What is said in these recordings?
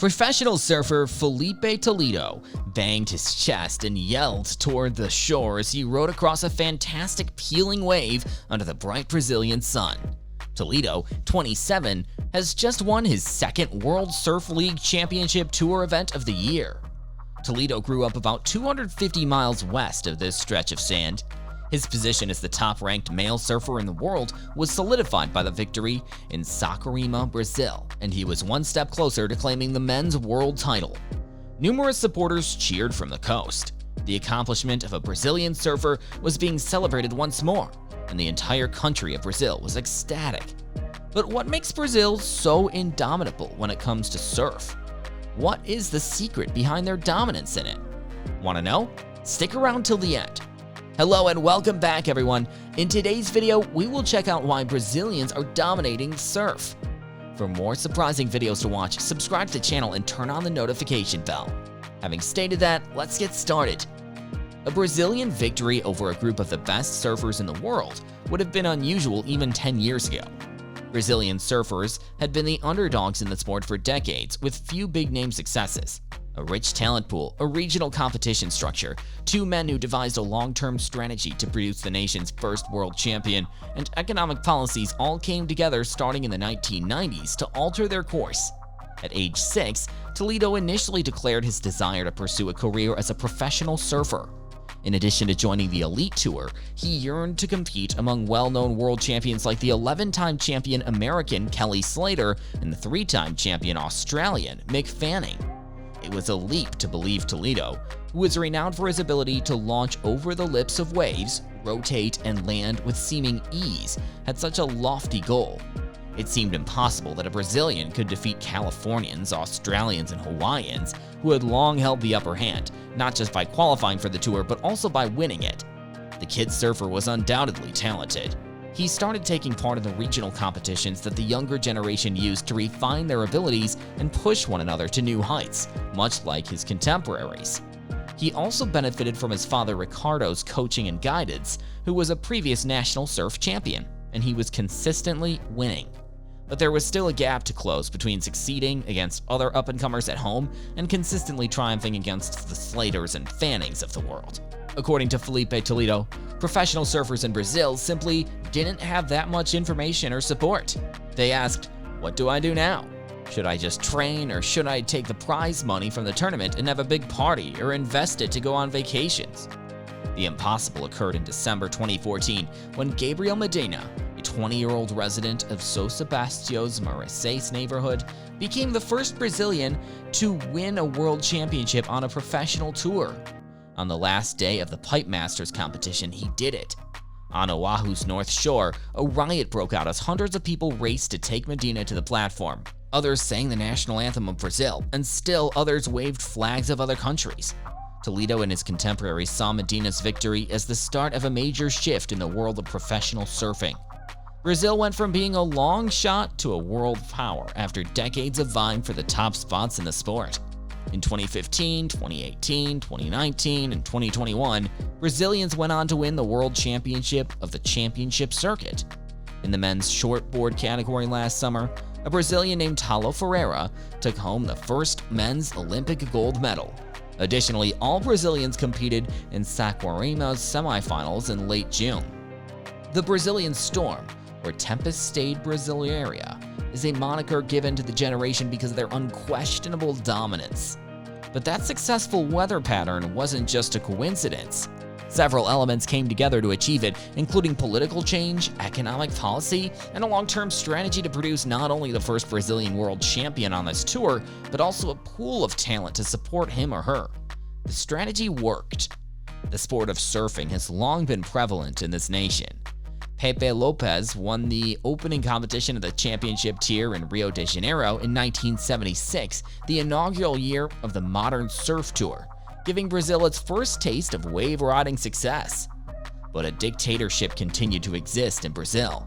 Professional surfer Felipe Toledo banged his chest and yelled toward the shore as he rode across a fantastic peeling wave under the bright Brazilian sun. Toledo, 27, has just won his second World Surf League Championship Tour event of the year. Toledo grew up about 250 miles west of this stretch of sand. His position as the top-ranked male surfer in the world was solidified by the victory in Saquarema, Brazil, and he was one step closer to claiming the men's world title. Numerous supporters cheered from the coast. The accomplishment of a Brazilian surfer was being celebrated once more, and the entire country of Brazil was ecstatic. But what makes Brazil so indomitable when it comes to surf? What is the secret behind their dominance in it? Want to know? Stick around till the end. Hello and welcome back, everyone. In today's video, we will check out why Brazilians are dominating surf. For more surprising videos to watch, subscribe to the channel and turn on the notification bell. Having stated that, let's get started. A Brazilian victory over a group of the best surfers in the world would have been unusual even 10 years ago. Brazilian surfers had been the underdogs in the sport for decades, with few big-name successes. A rich talent pool, a regional competition structure, two men who devised a long-term strategy to produce the nation's first world champion, and economic policies all came together starting in the 1990s to alter their course. At age 6, Toledo initially declared his desire to pursue a career as a professional surfer. In addition to joining the elite tour, he yearned to compete among well-known world champions like the 11-time champion American Kelly Slater and the 3-time champion Australian Mick Fanning. It was a leap to believe Toledo, who was renowned for his ability to launch over the lips of waves, rotate, and land with seeming ease, had such a lofty goal. It seemed impossible that a Brazilian could defeat Californians, Australians, and Hawaiians, who had long held the upper hand, not just by qualifying for the tour, but also by winning it. The kid surfer was undoubtedly talented. He started taking part in the regional competitions that the younger generation used to refine their abilities and push one another to new heights, much like his contemporaries. He also benefited from his father Ricardo's coaching and guidance, who was a previous national surf champion, and he was consistently winning. But there was still a gap to close between succeeding against other up-and-comers at home and consistently triumphing against the Slaters and Fannings of the world. According to Felipe Toledo, professional surfers in Brazil simply didn't have that much information or support. They asked, "What do I do now? Should I just train, or should I take the prize money from the tournament and have a big party or invest it to go on vacations?" The impossible occurred in December 2014 when Gabriel Medina, a 20-year-old resident of São Sebastião's Marseilles neighborhood, became the first Brazilian to win a world championship on a professional tour. On the last day of the Pipe Masters competition, he did it. On Oahu's North Shore, a riot broke out as hundreds of people raced to take Medina to the platform. Others sang the national anthem of Brazil, and still others waved flags of other countries. Toledo and his contemporaries saw Medina's victory as the start of a major shift in the world of professional surfing. Brazil went from being a long shot to a world power after decades of vying for the top spots in the sport. In 2015, 2018, 2019, and 2021, Brazilians went on to win the World Championship of the Championship Circuit. In the men's shortboard category last summer, a Brazilian named Talo Ferreira took home the first men's Olympic gold medal. Additionally, all Brazilians competed in Saquarema's semifinals in late June. The Brazilian Storm, or Tempestade Brasileira, is a moniker given to the generation because of their unquestionable dominance. But that successful weather pattern wasn't just a coincidence. Several elements came together to achieve it, including political change, economic policy, and a long-term strategy to produce not only the first Brazilian world champion on this tour, but also a pool of talent to support him or her. The strategy worked. The sport of surfing has long been prevalent in this nation. Pepe Lopez won the opening competition of the championship tier in Rio de Janeiro in 1976, the inaugural year of the modern surf tour, giving Brazil its first taste of wave-riding success. But a dictatorship continued to exist in Brazil.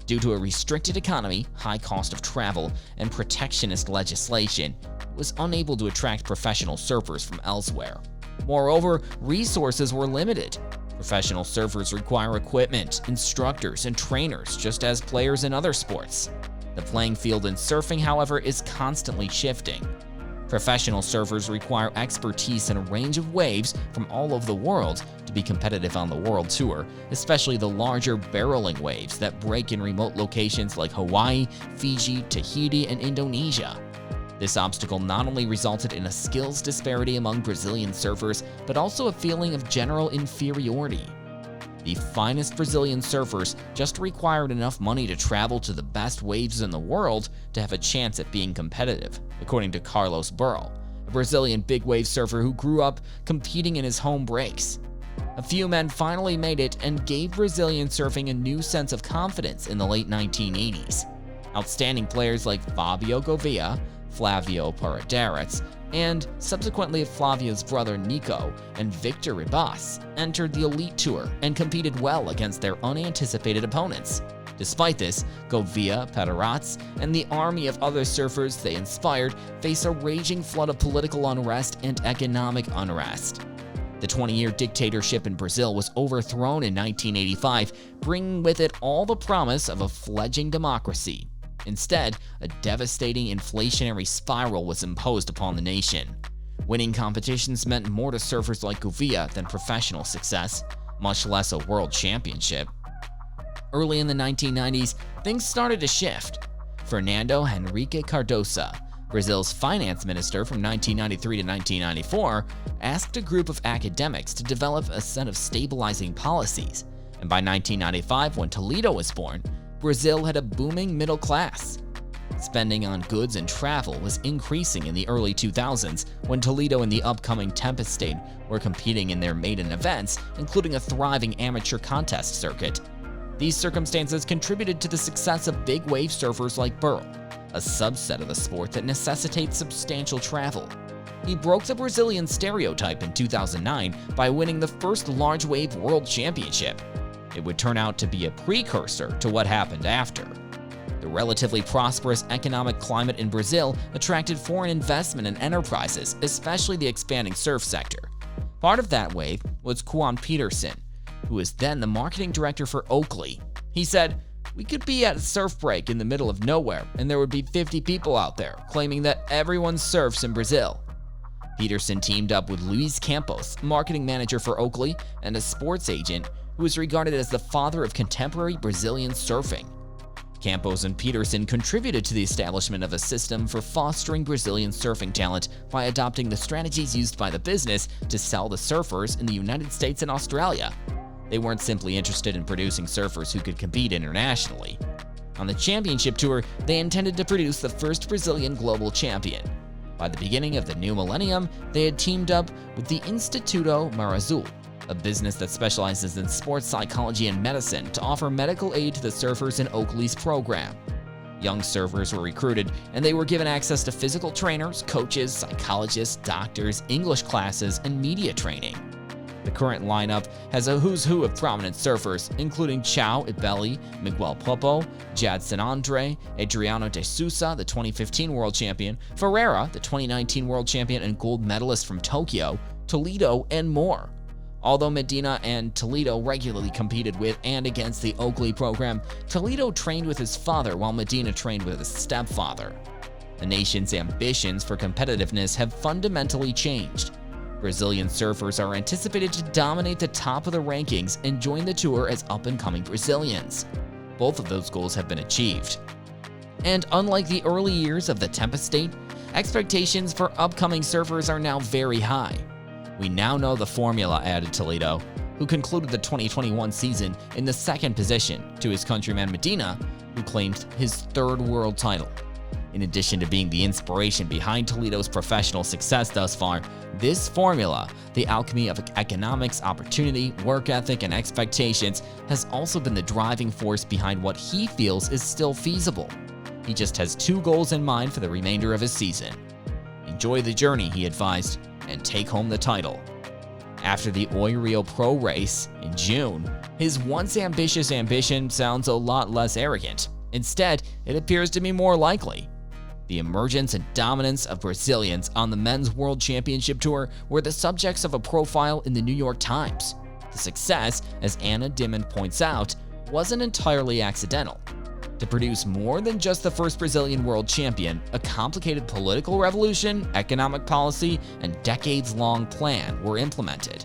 Due to a restricted economy, high cost of travel, and protectionist legislation, it was unable to attract professional surfers from elsewhere. Moreover, resources were limited. Professional surfers require equipment, instructors, and trainers, just as players in other sports. The playing field in surfing, however, is constantly shifting. Professional surfers require expertise in a range of waves from all over the world to be competitive on the World Tour, especially the larger barreling waves that break in remote locations like Hawaii, Fiji, Tahiti, and Indonesia. This obstacle not only resulted in a skills disparity among Brazilian surfers, but also a feeling of general inferiority. The finest Brazilian surfers just required enough money to travel to the best waves in the world to have a chance at being competitive, according to Carlos Burrell, a Brazilian big wave surfer who grew up competing in his home breaks. A few men finally made it and gave Brazilian surfing a new sense of confidence in the late 1980s. Outstanding players like Fabio Gouveia, Flavio Paradeiros, and subsequently Flavio's brother Nico and Victor Ribas entered the Elite Tour and competed well against their unanticipated opponents. Despite this, Gouveia, Paradeiros, and the army of other surfers they inspired face a raging flood of political unrest and economic unrest. The 20-year dictatorship in Brazil was overthrown in 1985, bringing with it all the promise of a fledgling democracy. Instead, a devastating inflationary spiral was imposed upon the nation. Winning competitions meant more to surfers like Gouveia than professional success, much less a world championship. Early in the 1990s, things started to shift. Fernando Henrique Cardoso, Brazil's finance minister from 1993 to 1994, asked a group of academics to develop a set of stabilizing policies, and by 1995, when Toledo was born, Brazil had a booming middle class. Spending on goods and travel was increasing in the early 2000s when Toledo and the upcoming Tempest State were competing in their maiden events, including a thriving amateur contest circuit. These circumstances contributed to the success of big wave surfers like Burrell, a subset of the sport that necessitates substantial travel. He broke the Brazilian stereotype in 2009 by winning the first large wave world championship. It would turn out to be a precursor to what happened after. The relatively prosperous economic climate in Brazil attracted foreign investment and enterprises, especially the expanding surf sector. Part of that wave was Juan Peterson, who was then the marketing director for Oakley. He said, "We could be at a surf break in the middle of nowhere, and there would be 50 people out there claiming that everyone surfs in Brazil." Peterson teamed up with Luis Campos, marketing manager for Oakley, and a sports agent who is regarded as the father of contemporary Brazilian surfing. Campos and Peterson contributed to the establishment of a system for fostering Brazilian surfing talent by adopting the strategies used by the business to sell the surfers in the United States and Australia. They weren't simply interested in producing surfers who could compete internationally. On the championship tour, they intended to produce the first Brazilian global champion. By the beginning of the new millennium, they had teamed up with the Instituto Mar Azul, a business that specializes in sports psychology and medicine, to offer medical aid to the surfers in Oakley's program. Young surfers were recruited, and they were given access to physical trainers, coaches, psychologists, doctors, English classes, and media training. The current lineup has a who's who of prominent surfers, including Chao Ibelli, Miguel Popo, Jadson Andre, Adriano de Sousa, the 2015 world champion, Ferreira, the 2019 world champion and gold medalist from Tokyo, Toledo, and more. Although Medina and Toledo regularly competed with and against the Oakley program, Toledo trained with his father while Medina trained with his stepfather. The nation's ambitions for competitiveness have fundamentally changed. Brazilian surfers are anticipated to dominate the top of the rankings and join the tour as up-and-coming Brazilians. Both of those goals have been achieved. And unlike the early years of the Tempest State, expectations for upcoming surfers are now very high. "We now know the formula," added Toledo, who concluded the 2021 season in the second position to his countryman Medina, who claimed his third world title. In addition to being the inspiration behind Toledo's professional success thus far, this formula, the alchemy of economics, opportunity, work ethic, and expectations, has also been the driving force behind what he feels is still feasible. He just has two goals in mind for the remainder of his season. "Enjoy the journey," he advised, "and take home the title." After the Rio Pro race in June, his once ambitious ambition sounds a lot less arrogant. Instead, it appears to be more likely. The emergence and dominance of Brazilians on the Men's World Championship Tour were the subjects of a profile in the New York Times. The success, as Anna Dimon points out, wasn't entirely accidental. To produce more than just the first Brazilian world champion, a complicated political revolution, economic policy, and decades-long plan were implemented.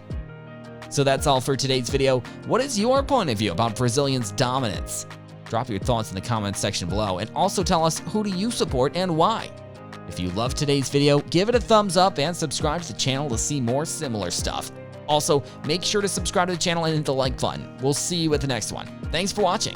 So that's all for today's video. What is your point of view about Brazilians' dominance? Drop your thoughts in the comments section below, and also tell us, who do you support and why? If you loved today's video, give it a thumbs up and subscribe to the channel to see more similar stuff. Also, make sure to subscribe to the channel and hit the like button. We'll see you at the next one. Thanks for watching.